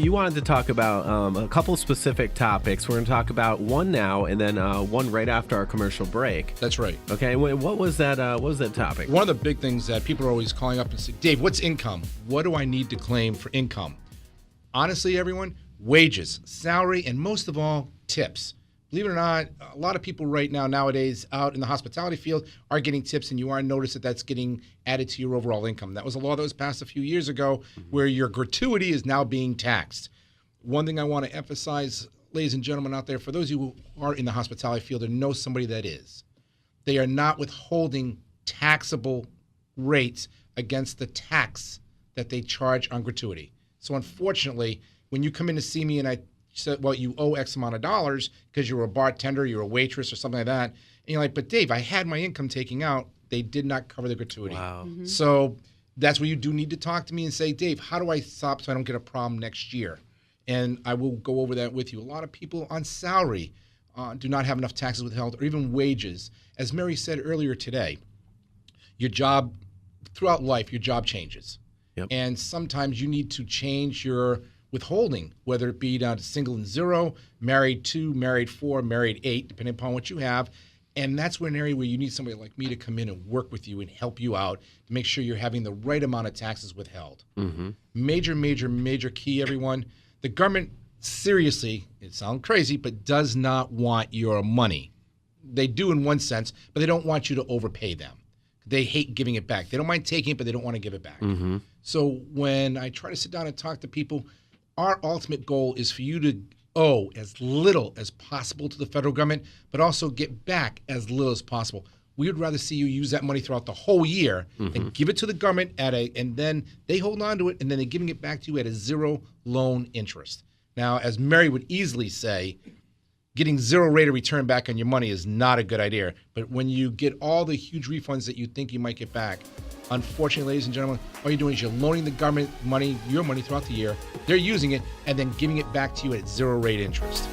you wanted to talk about a couple specific topics. We're going to talk about one now and then one right after our commercial break. That's right. Okay, what was that? What was that topic? One of the big things that people are always calling up and saying, Dave, what's income? What do I need to claim for income? Honestly, everyone, wages, salary, and most of all, tips. Believe it or not, a lot of people right now nowadays out in the hospitality field are getting tips, and you are notice that that's getting added to your overall income. That was a law that was passed a few years ago where your gratuity is now being taxed. One thing I want to emphasize, ladies and gentlemen out there, for those of you who are in the hospitality field and know somebody that is, they are not withholding taxable rates against the tax that they charge on gratuity. So unfortunately, when you come in to see me and I said, well, you owe X amount of dollars because you're a bartender, you're a waitress or something like that. And you're like, but Dave, I had my income taken out. They did not cover the gratuity. Wow. Mm-hmm. So that's where you do need to talk to me and say, Dave, how do I stop so I don't get a problem next year? And I will go over that with you. A lot of people on salary do not have enough taxes withheld or even wages. As Mary said earlier today, your job, throughout life, your job changes. Yep. And sometimes you need to change your withholding, whether it be down to single and zero, married 2, married 4, married 8, depending upon what you have. And that's an area where you need somebody like me to come in and work with you and help you out to make sure you're having the right amount of taxes withheld. Mm-hmm. Major, major, major key, everyone. The government, seriously, it sounds crazy, but does not want your money. They do in one sense, but they don't want you to overpay them. They hate giving it back. They don't mind taking it, but they don't want to give it back. Mm-hmm. So when I try to sit down and talk to people, our ultimate goal is for you to owe as little as possible to the federal government, but also get back as little as possible. We would rather see you use that money throughout the whole year and give it to the government and then they hold on to it, and then they're giving it back to you at a zero loan interest. Now, as Mary would easily say, getting zero rate of return back on your money is not a good idea. But when you get all the huge refunds that you think you might get back, unfortunately, ladies and gentlemen, all you're doing is you're loaning the government money, your money throughout the year. They're using it and then giving it back to you at zero rate interest.